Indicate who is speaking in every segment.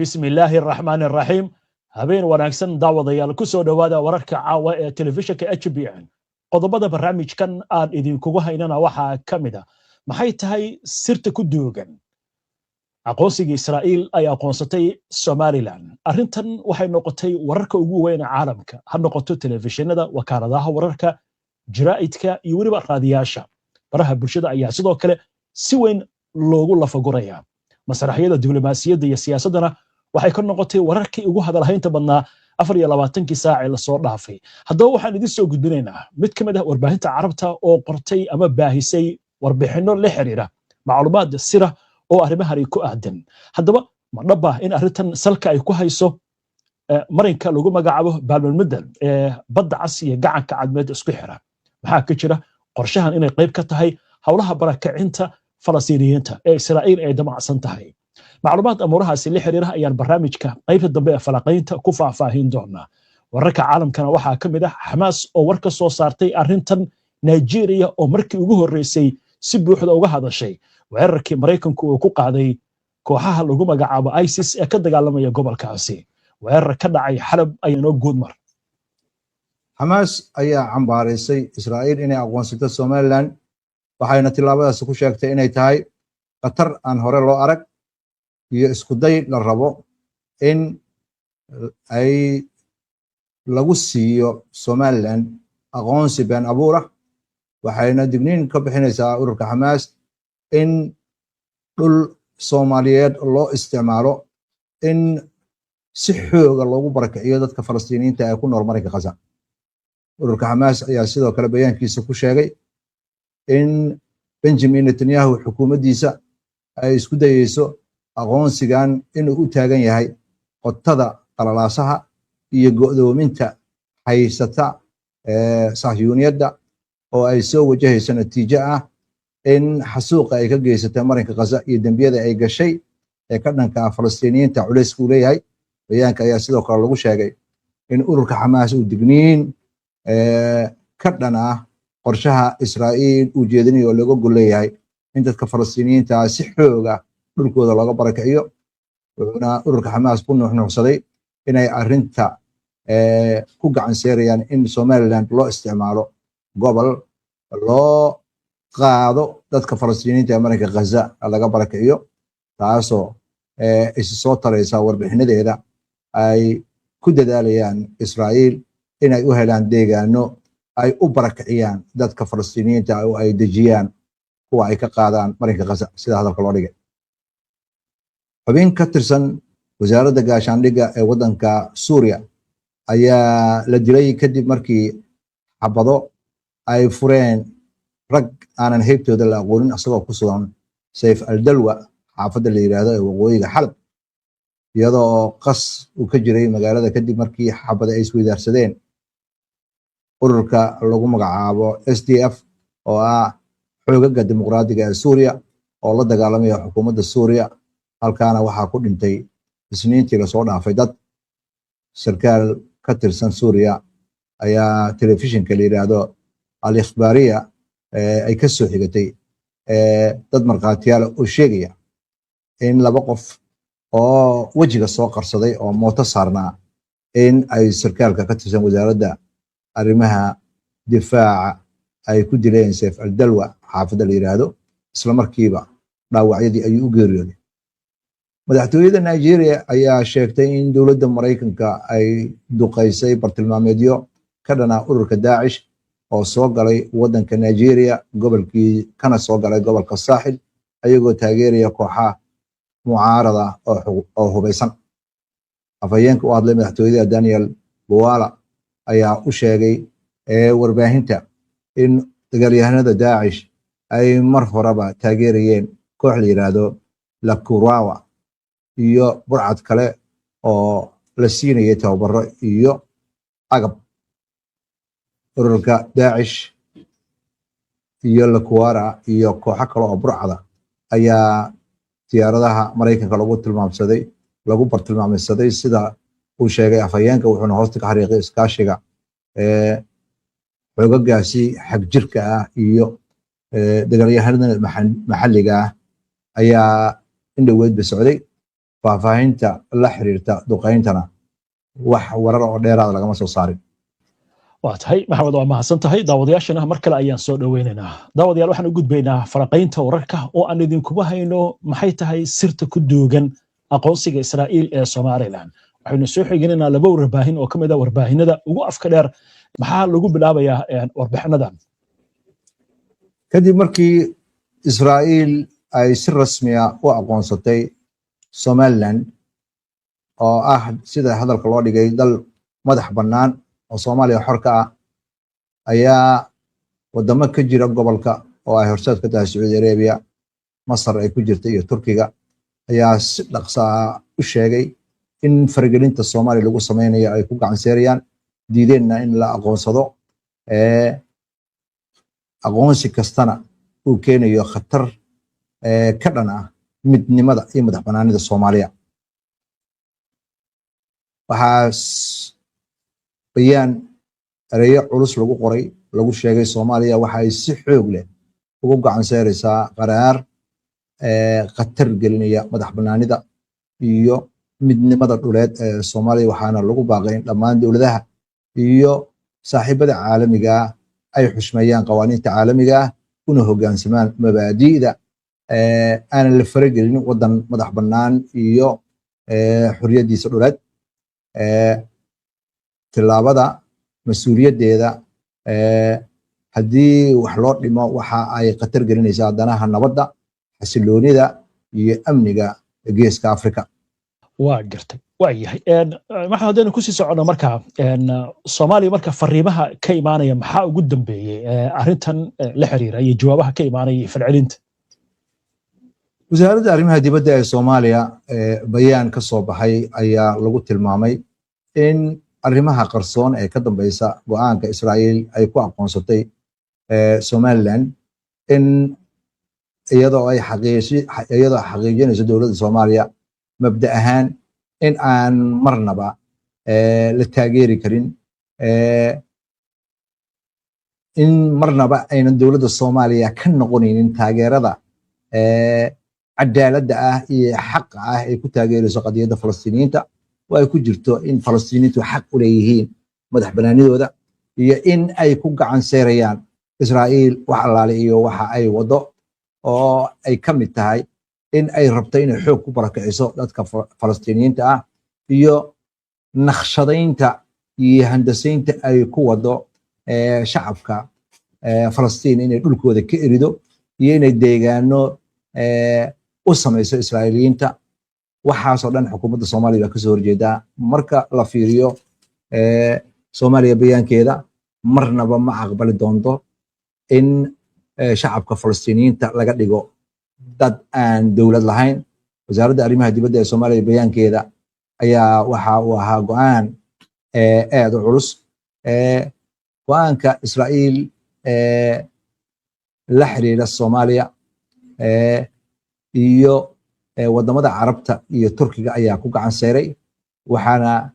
Speaker 1: بسم الله الرحمن الرحيم. habeen wanaagsan daawadayaal ku soo dhawaada wararka caawa ee telefishinka HBN. qodobada barnaamijkan aan idinkugu haynana waxaa ka mid ah maxay tahay sirta ku duugan aqoonsiga Israa'iil ay aqoonsatay Somaliland. Arrintan waxay noqotay wararka ugu weyn caalamka, ha noqoto telefishinada, wakaaladaha wararka, jaraa'idka iyo weliba raadiyaasha. baraha bulshada ayaa sidoo kale si weyn loogu lafaguraya. masraxyada diblomaasiyadda iyo siyaasadana waxay ka noqotay wararkii ugu hadalhaynta badnaa 24 saac ee la soo dhaafay. haddaba waxaan idin soo gudbinaynaa mid ka mid ah warbaahinta carabta oo qortay ama baahisay warbixino la xiriira macluumaad sira oo arrimahani ku aadan. haddaba ma dhab ah in arrintan salka ay ku hayso marinka lagu magacaabo baalmalmadal ee badda cas iyo gacanka cadmeed isku xira? maxaa ka jira qorshahan inay qayb ka tahay howlaha barakacinta Falastiiniyiinta ee Israa'iil ay damacsan tahay? macluumaad amuurahaasi la xiriira ayaan barnaamijka qaybta dambe ee falaqaynta ku faahfaahin doonaa. wararka caalamkana waxaa ka mid ah Xamaas oo war ka soo saartay arrintan, Nigeria oo markii ugu horreysay si buuxda uga hadashay weerarkii Mareykanku uu ku qaaday kooxaha lagu magacaabo ISIS ee ka dagaalamaya gobolkaasi. weerar ka dhacay Xalab ayaanoo guudmar.
Speaker 2: Xamaas ayaa cambaaraysay Israa'iil inay aqoonsato Somaliland, waxayna tilaabadaasi ku sheegtay inay tahay qatar aan hore loo arag iyo isku day la rabo in ay lagu siiyo Somaliland aqoonsi been abuur ah. waxayna digniin ka bixinaysaa ururka Xamaas in dhul Soomaaliyeed loo isticmaalo in si xooga loogu barakiciyo dadka Falastiiniyiinta ee ku nool marinka Gaza. ururka Xamaas ayaa sidoo kale bayaankiisa ku sheegay in Benjamin Netanyahu xukuumaddiisa ay isku dayeyso aqoonsigan inuu u taagan yahay qotada qalalaasaha iyo go'doominta haysata sahyuuniyadda oo ay soo wajahayso natiijo ah in xasuuqa ay ka geysatay marinka Gaza iyo dembiyada ay gashay ee ka dhanka Falastiiniyiinta culays uu leeyahay. bayaanka ayaa sidoo kale lagu sheegay in ururka Xamaas uu digniin ka dhan ah qorshaha Israa'iil uu jeedinayo oo laga gol leeyahay in dadka Falastiiniyiinta si xooga dhulkooda looga barakiciyo. wuxuuna ururka Xamaas ku nuuxnuuxsaday inay arrinta ku gacan seerayaan in Somaliland loo isticmaalo gobol loo qaado dadka Falastiiniyiinta ee marinka Gaza laga barakiciyo, taasoo isu soo taraysa warbixinadeeda ay ku dadaalayaan Israa'iil inay u helaan deegaano ay u barakiciyaan dadka Falastiiniyiinta oo ay dejiyaan kuwa ay ka qaadaan marinka Gaza sida hadalka loo dhigay. xubin ka tirsan wasaaradda gaashaandhigga ee waddanka Suuriya ayaa la dilay kadib markii xabado ay fureen rag aanan heybtooda la aqoonin asagoo ku sugan Sayf al-Dalwa xaafadda la yiraahdo ee waqooyiga Xalab, iyadoo qas uu ka jiray magaalada kadib markii xabada ay isweydaarsadeen ururka lagu magacaabo SDF oo ah xoogagga dimuqraadiga ee Suuriya oo la dagaalamaya xukuumadda Suuriya. halkaana waxaa ku dhintay isniintii la soo dhaafay dad. sarkaal ka tirsan Suuriya ayaa telefishinka la yiraahdo Al-Ikhbaariya ay ka soo xigatay dad markhaatiyaal oo sheegaya in laba qof oo wajiga soo qarsaday oo mooto saarnaa in ay sarkaalka ka tirsan wasaaradda arrimaha difaaca ay ku dileen Sayf al-Dalwa xaafadda la yiraahdo, isla markiiba dhaawacyadii ayuu u geeriyooday. madaxtooyada Nigeria ayaa sheegtay in dowladda Mareykanka ay duqeysay bartilmaameedyo ka dhana ururka Daacish oo soo galay waddanka Nigeria kana soo galay gobolka Saaxil ayagoo taageeraya kooxaha mucaarada oo hubeysan. afhayeenka u hadlay madaxtooyada Daniel Bwala ayaa u sheegay warbaahinta in dagaalyahanada Daacish ay mar horeba taageerayeen koox la yiraahdo Lakurawa iyo burcad kale oo la siinayay tababaro iyo agab. ururka Daacish iyo Lakurawa iyo kooxo kale oo burcada ayaa diyaaradaha Mareykanka lagu bartilmaameysaday sida uu sheegay afhayeenka, wuxuuna hoosta ka xariiqay iskaashiga xoogagaasi xag jirka ah iyo dagaalyahanada maxalliga ah ayaa in dhaweydba socday. faahfaahinta la xiriirta duqeyntana wax warar oo dheeraad lagama soo saarin.
Speaker 1: waa tahay maxamed, waa mahadsan tahay. daawadayaashana mar kale ayaan soo dhoweynaynaa. daawadayaal, waxaan u gudbaynaa falanqaynta wararka oo aan idinkugu hayno maxay tahay sirta ku duugan aqoonsiga Israa'iil ee Somaliland. waxaynu soo xiginaynaa 2 warbaahin oo ka mid ah warbaahinada ugu afka dheer. maxaa lagu bilaabayaa warbixinadan?
Speaker 2: kadib markii Israa'iil ay si rasmi ah u aqoonsatay Somaliland oo ah sida hadalka loo dhigay dal madax bannaan oo Soomaaliya xor ka ah, ayaa wadamo ka jira gobolka oo ay horseed ka tahay Sacuudi Arabia, Masar ay ku jirta iyo Turkiga ayaa si dhaqso ah u sheegay in faragelinta Soomaaliya lagu sameynayo ay ku gacan seerayaan, diideenna in la aqoonsado. aqoonsi kastana uu keenayo khatar ka dhan ah midnimada iyo madax bannaanida Soomaaliya. waxaas bayaan ereyo culus lagu qoray, lagu sheegay Soomaaliya waxa ay si xoog leh ugu gacan seeraysaa qaraar khatar gelinaya madax bannaanida iyo midnimada dhuleed ee Soomaaliya, waxaana lagu baaqay in dhammaan dowladaha iyo saaxiibada caalamiga ay xushmeeyaan qawaaniinta caalamiga ah, una hoggaansamaan mabaadi'da aanan la faragelin waddan madax bannaan iyo xorriyaddiisa dhuleed. tilaabada mas-uuliyaddeeda haddii wax loo dhimo waxa ay khatar gelinaysaa danaha nabadda, xasiloonida iyo amniga geeska Afrika.
Speaker 1: waa gartay. waa yahay maxaa haddaynu kusii socono markaa Soomaaliya, marka fariimaha ka imaanaya maxaa ugu dambeeyey arrintan la xiriira iyo jawaabaha ka imaanaya falcelinta?
Speaker 2: wasaaradda arrimaha dibadda ee Soomaaliya bayaan ka soo baxay ayaa lagu tilmaamay in arrimaha qarsoon ee ka dambeysa go'aanka Israa'iil ay ku aqoonsatay Somaliland in iyadoo xaqiijinayso dowladda Soomaaliya mabda ahaan in aan marnaba la taageeri karin, in marnaba aynan dowladda Soomaaliya ka noqonaynin taageerada cadaaladda ah iyo xaqa ah ay ku taageerayso qadiyadda Falastiiniyiinta, oo ay ku jirto in Falastiiniyiintu xaq u leeyihiin madax bannaanidooda, iyo in ay ku gacan seerayaan Israa'iil wax allaale iyo waxa ay wado, oo ay ka mid tahay in ay rabto inay xoog ku barakiciso dadka Falastiiniyiinta ah iyo naqshadaynta iyo handasaynta ay ku wado shacabka Falastiin inay dhulkooda ka erido iyo inay deegaano u samayso Israa'iiliyiinta. waxaasoo dhan xukuumadda Soomaaliya baa kasoo horjeedaa. marka la fiiriyo Soomaaliya bayaankeeda, marnaba ma aqbali doonto in shacabka Falastiiniyiinta laga dhigo dad aan dowlad lahayn. wasaaradda arrimaha dibadda ee Soomaaliya bayaankeeda ayaa waxa uu ahaa go'aan aad u culus. go'aanka Israa'iil la xiriira Soomaaliya iyo wadamada Carabta iyo Turkiga ayaa ku gacan seeray, waxaana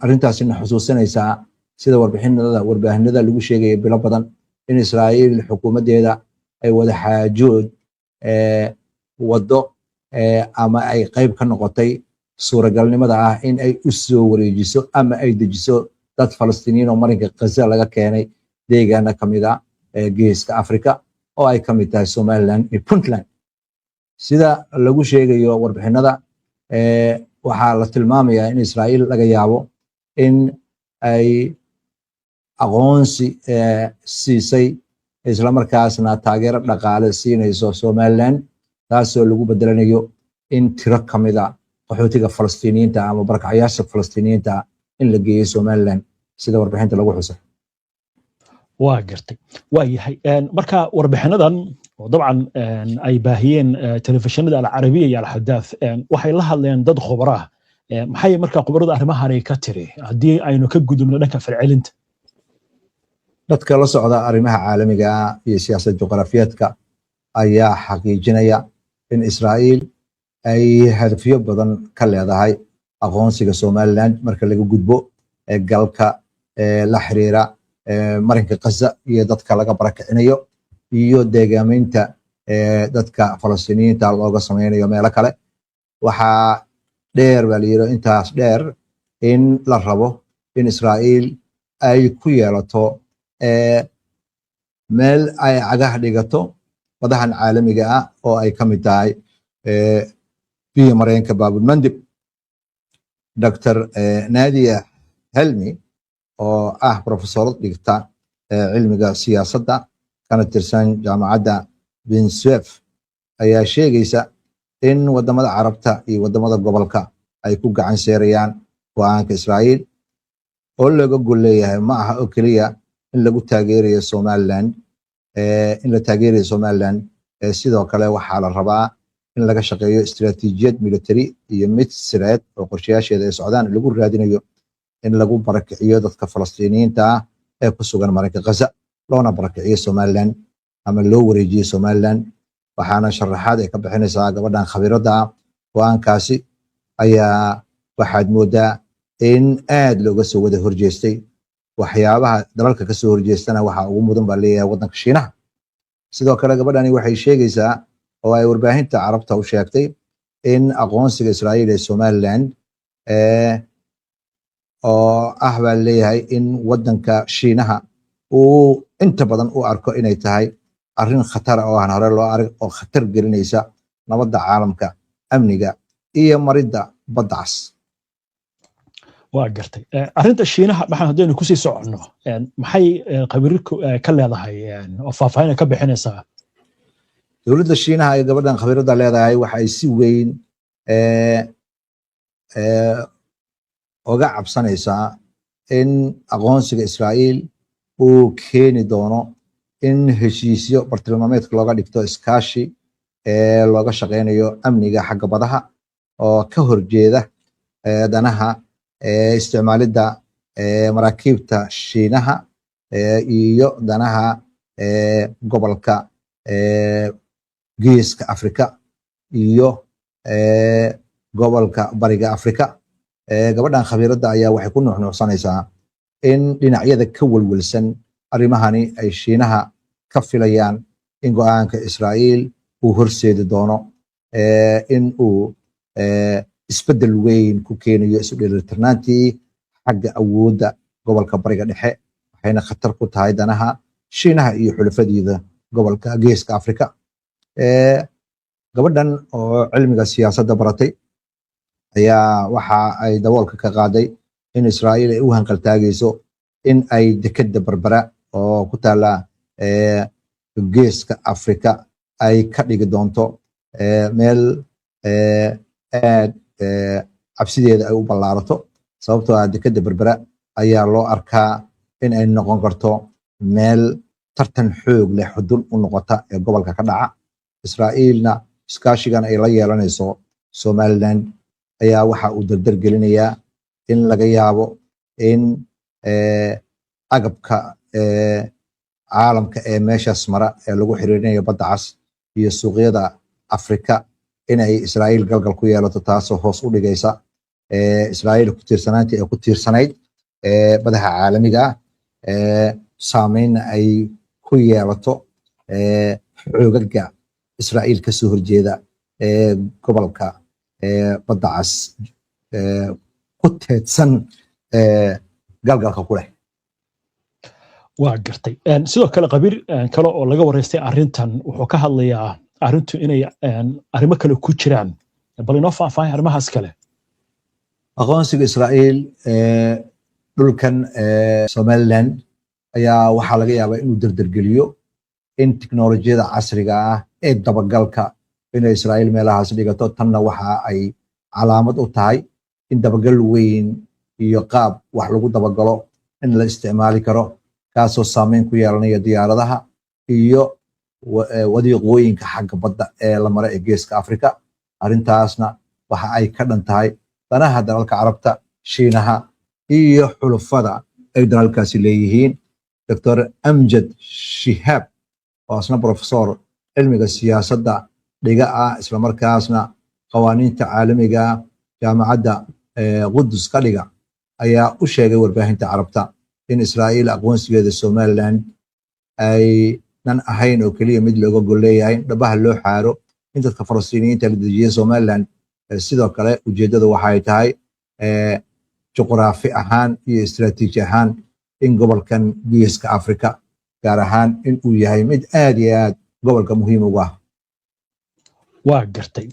Speaker 2: arrintaasina xusuusinaysaa sida warbaahinada lagu sheegaya bilo badan in Israa'iil xukuumaddeeda ay wada xaajood wado ama ay qayb ka noqotay suuragalnimada ah in ay u soo wareejiso ama ay dejiso dad Falastiiniyiin oo marinka Gaza laga keenay deegaana ka mid ah geeska Afrika oo ay ka mid tahay Somaliland iyo Puntland. sida lagu sheegayo warbixinada, waxaa la tilmaamayaa in Israa'iil laga yaabo in ay aqoonsi siisay isla markaasna taageero dhaqaale siinayso Somaliland, taasoo lagu bedelanayo in tiro ka mid ah qaxootiga Falastiiniyiinta ama barakacayaasha Falastiiniyiinta in la geeyo Somaliland sida warbixinta lagu xusay.
Speaker 1: waa gartay. waa yahay marka warbixinadan oo dabcan ay baahiyeen telefishinada Al-Carabiya iyo Al-Hadath waxay la hadleen dad khubaro ah. maxay marka khubarada arrimahan ay ka tiri haddii aynu ka gudubno dhanka falcelinta?
Speaker 2: dadka la socda arrimaha caalamiga iyo siyaasadda juqraafiyeedka ayaa xaqiijinaya in Israa'iil ay hadafyo badan ka leedahay aqoonsiga Somaliland marka laga gudbo galka la xiriira marinka Gaza iyo dadka laga barakicinayo iyo deegaameynta dadka Falastiiniyiinta looga sameynayo meelo kale. waxaa dheer baa la yidhi intaas dheer in la rabo in Israa'iil ay ku yeelato meel ay cagaha dhigato wadahan caalamiga ah oo ay ka mid tahay biyo mareenka baabul mandib. Dr. Nadia Helmi oo ah professorad dhigta cilmiga siyaasadda kana tirsan jaamacadda bin Suef ayaa sheegaysa in wadamada carabta iyo wadamada gobolka ay ku gacan seerayaan go'aanka Israa'iil oo laga gol leeyahay ma aha oo keliya in lagu taageerayo Somaliland in la taageerayo Somaliland sidoo kale waxaa la rabaa in laga shaqeeyo istiraatiijiyad military iyo mid sireed oo qorshayaasheeda ay socdaan lagu raadinayo in lagu barakiciyo dadka Falastiiniyiinta ah ee ku sugan marinka Gaza loona barakiciyo Somaliland ama loo wareejiyo Somaliland. waxaana sharaxaad ay ka bixinaysaa gabadhan khabiirada ah go'aankaasi ayaa waxaad moodaa in aad looga soo wada horjeestay waxyaabaha dalalka ka soo horjeestana waxa ugu mudan baa leeyahay waddanka Shiinaha. sidoo kale gabadhani waxay sheegaysaa oo ay warbaahinta carabta u sheegtay in aqoonsiga Israa'iil ee Somaliland oo ah baa leeyahay in waddanka Shiinaha uu inta badan u arko inay tahay arrin khatar oo aan hore loo arag oo khatar gelinaysa nabadda caalamka, amniga iyo maridda badda cas.
Speaker 1: waa gartay arrinta Shiinaha maxaan haddaynu kusii soconno maxay khabiirku ka leedahay oo faahfaahin ka bixinaysaa?
Speaker 2: dowladda Shiinaha ay gabadhan khabiirada leedahay waxa ay si weyn oga cabsanaysaa in aqoonsiga Israa'iil uu keeni doono in heshiisyo bartilmaameedka looga dhigto iskaashi looga shaqeynayo amniga xagga badaha oo ka horjeeda danaha isticmaalidda maraakiibta Shiinaha iyo danaha gobolka geeska Afrika iyo gobolka bariga Afrika. gabadhan khabiirada ayaa waxay ku nuuxnuuxsanaysaa in dhinacyada ka walwalsan arrimahani ay Shiinaha ka filayaan in go'aanka Israa'iil uu horseedi doono in uu isbedel weyn ku keenayo isu dheelitirnaantii xagga awoodda gobolka bariga dhexe waxayna khatar ku tahay danaha Shiinaha iyo xulafadiida gobolka geeska Afrika. gabadhan oo cilmiga siyaasadda baratay ayaa waxa ay daboolka ka qaaday in Israa'iil ay u hanqaltaagayso in ay dekedda Berbera oo ku taala geeska Afrika ay ka dhigi doonto meel aad cabsideeda ay u ballaarato sababtoo ah dekedda Berbera ayaa loo arkaa in ay noqon karto meel tartan xoog leh xudun u noqota ee gobolka ka dhaca. Israa'iilna iskaashigan ay la yeelanayso Somaliland ayaa waxa uu dardar gelinayaa in laga yaabo in agabka caalamka ee meeshaas mara ee lagu xiriirinayo badda cas iyo suuqyada Afrika inay Israa'iil galgal ku yeelato taasoo hoos u dhigaysa Israa'iil ku tiirsanaantii ay ku tiirsanayd badaha caalamiga saameyn ay ku yeelato xoogaga Israa'iil ka soo horjeeda gobolka badda cas ku teedsan galgalka ku leh.
Speaker 1: waa gartay sidoo kale qabiir kale oo laga wareystay arrintan wuxuu ka hadlayaa arrintu inay arrimo kale ku jiraan bal inoo faahfaahin arrimahaas kale.
Speaker 2: aqoonsiga Israa'iil dhulkan Somaliland ayaa waxaa laga yaabaa inuu dardargeliyo in tiknoolajiyada casriga ah ee dabagalka inay Israa'iil meelahaas dhigato tanna waxa ay calaamad u tahay in dabagal weyn iyo qaab wax lagu dabagalo in la isticmaali karo kaasoo saameyn ku yeelanaya diyaaradaha iyo wadiiqooyinka xagga badda ee la mara ee geeska Afrika. arrintaasna waxa ay ka dhan tahay danaha dalalka Carabta, Shiinaha iyo xulufada ay dalalkaasi leeyihiin. Dr. Amjad Shihab oo asna professor cilmiga siyaasadda dhiga ah isla markaasna qawaaniinta caalamiga jaamacadda Qudus ka dhiga ayaa u sheegay warbaahinta Carabta in Israa'iil aqoonsigeeda Somaliland aynan ahayn oo keliya mid looga gol leeyahay dhabaha loo xaaro in dadka Falastiiniyiinta la dejiyay Somaliland sidoo kale ujeeddadu waxay tahay juqraafi ahaan iyo istiraatiiji ahaan in gobolkan geeska Afrika gaar ahaan in uu yahay mid aad iyo aad gobolka muhiim ugu ah.
Speaker 1: waa gartay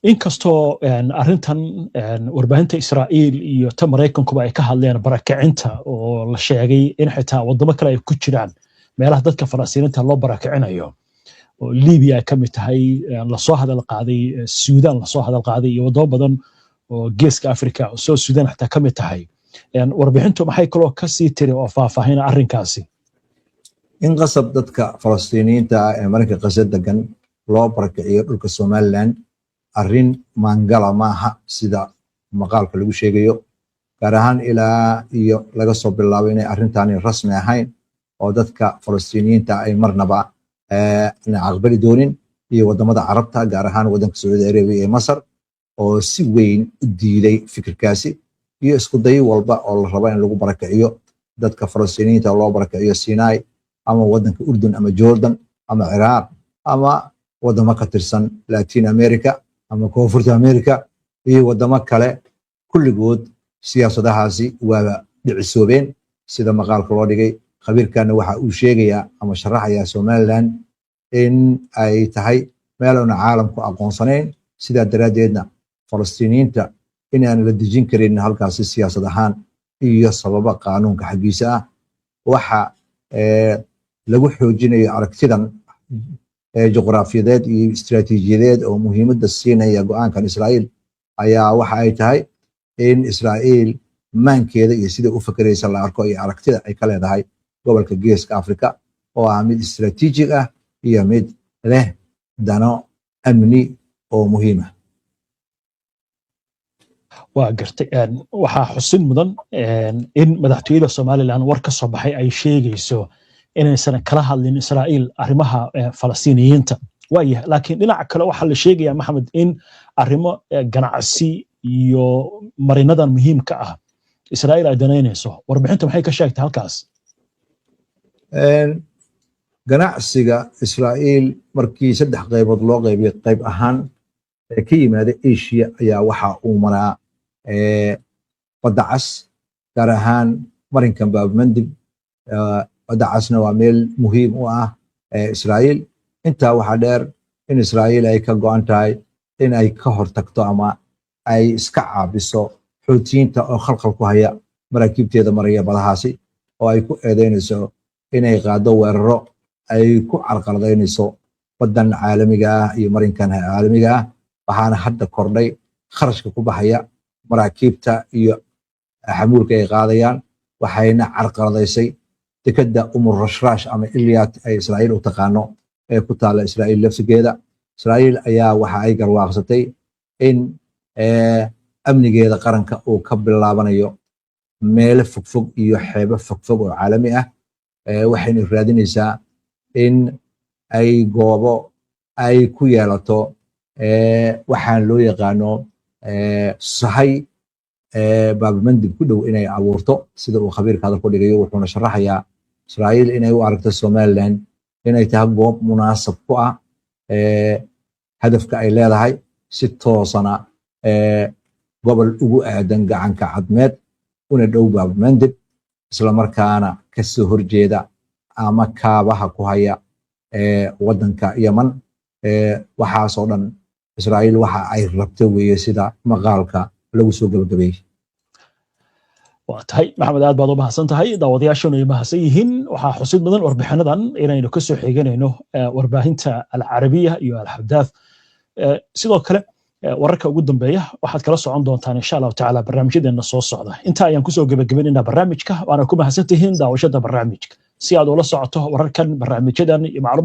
Speaker 1: inkastoo arrintan warbaahinta Israa'iil iyo ta Mareykankuba ay ka hadleen barakacinta oo la sheegay in xitaa wadamo kale ay ku jiraan meelaha dadka Falastiiniinta loo barakacinayo oo Liibiya ka mid tahay la soo hadal qaaday Suudaan la soo hadal qaaday iyo wadamo badan oo geeska Afrika oo soo Suudaan xitaa ka mid tahay warbixintu maxay kaloo ka sii tiri oo faahfaahin arrinkaasi
Speaker 2: in qasab dadka Falastiiniinta ee Mareykanka qasad degan loo barakiciyo dhulka Somaliland arrin maangala maaha sida maqaalka lagu sheegayo gaar ahaan ilaa iyo laga soo bilaabo inay arrintaani rasmi ahayn oo dadka Falastiiniyiinta ay marnaba aqbali doonin iyo wadamada Carabta gaar ahaan wadanka Sacuudi Arabiya iyo Masar oo si weyn u diiday fikirkaasi iyo isku day walba oo la rabo in lagu barakiciyo dadka Falastiiniyiinta loo barakiciyo Sinai ama wadanka Urdun ama Jordan ama Iraq ama wadamo ka tirsan Latin America ama Koonfurta America iyo wadamo kale kulligood siyaasadahaasi waa dhicisoobeen sida maqaalka loo dhigay khabiirkana waxa uu sheegayaa ama sharaxaya Somaliland in ay tahay meel aan caalamku aqoonsanayn sida daraadeedna Falastiiniyiinta in aan la dejin karin halkaasi siyaasad ahaan iyo sababa qaanuunka xagiisa ah waxa lagu xoojinayo aragtidan juqraafiyadeed iyo istiraatiijiyadeed oo muhiimadda siinaya go'aankan Israa'iil ayaa waxa ay tahay in Israa'iil maankeeda iyo sida u fakaraysa la arko iyo aragtida ay ka leedahay gobolka geeska Afrika oo ah mid istiraatiijig ah iyo mid leh dano amni oo muhiim ah.
Speaker 1: waa gartay waxaa xusin mudan in madaxtooyada Somaliland war ka soo baxay ay sheegayso inaysan kala hadlin Israa'iil arrimaha Falastiiniyiinta waayahay laakiin dhinaca kale waxa la sheegayaa Maxamed in arrimo ganacsi iyo marinadan muhiimka ah Israa'iil ay danaynayso warbixinta maxay ka sheegtay halkaas
Speaker 2: ganacsiga Israa'iil markii saddex qaybood loo qaybiyay qayb ahaan ka yimaada Asia ayaa waxa uu maraa badda cas gaar ahaan marinkan Bab Mandeb badda casna waa meel muhiim u ah Israa'iil intaa waxaa dheer in Israa'iil ay ka go'an tahay in ay ka hortagto ama ay iska caabiso Xuutiyiinta oo khalkhal ku haya maraakiibteeda maraya badahaasi oo ay ku eedeynayso inay qaado weeraro ay ku carqaladaynayso badan caalamiga ah iyo marinkan caalamiga ah waxaana hadda kordhay kharashka ku baxaya maraakiibta iyo xamuulka ay qaadayaan waxayna carqaladaysay dekada Rashrash ama Elyat ay Israa'iil u taqaano ee ku taala Israa'iil lafsigeeda Israa'iil ayaa waxa ay garwaaqsatay in amnigeeda qaranka uu ka bilaabanayo meel fogfog iyo xeebo fogfog oo caalami ah waxayna raadinaysaa in ay goobo ay ku yeelato waxaan loo yaqaano sahay Bab Mandeb ku dhow inay abuurto sida uu khabiirka hadal ku dhigayo wuxuuna sharaxayaa Israa'iil inay u aragto Somaliland inay tahay goob munaasab ku ah hadafka ay leedahay si toosana gobol ugu aadan gacanka cadmeed una dhow Bab Mandeb isla markaana ka soo horjeeda ama kaabaha ku haya wadanka Yemen waxaasoo dhan Israa'iil waxa ay rabto weeye sida maqaalka lagu soo gabagabeeyay
Speaker 1: waa tahay Maxamed aad baad u mahadsan tahay daawadayaashuna ay mahadsan yihiin waxaa xusid mudan warbixinadan inaynu ka soo xiganayno warbaahinta Al-Carabiya iyo Al-Hadath sidoo kale wararka ugu dambeeya waxaad kala socon doontaan insha Allah taala barnaamijyadeena soo socda inta ayaan ku soo gabagabeynaa barnaamijka waana ku mahadsantihiin daawashada barnaamijka si aad ula socoto wararkan barnaamijyadan iyo macluumaadka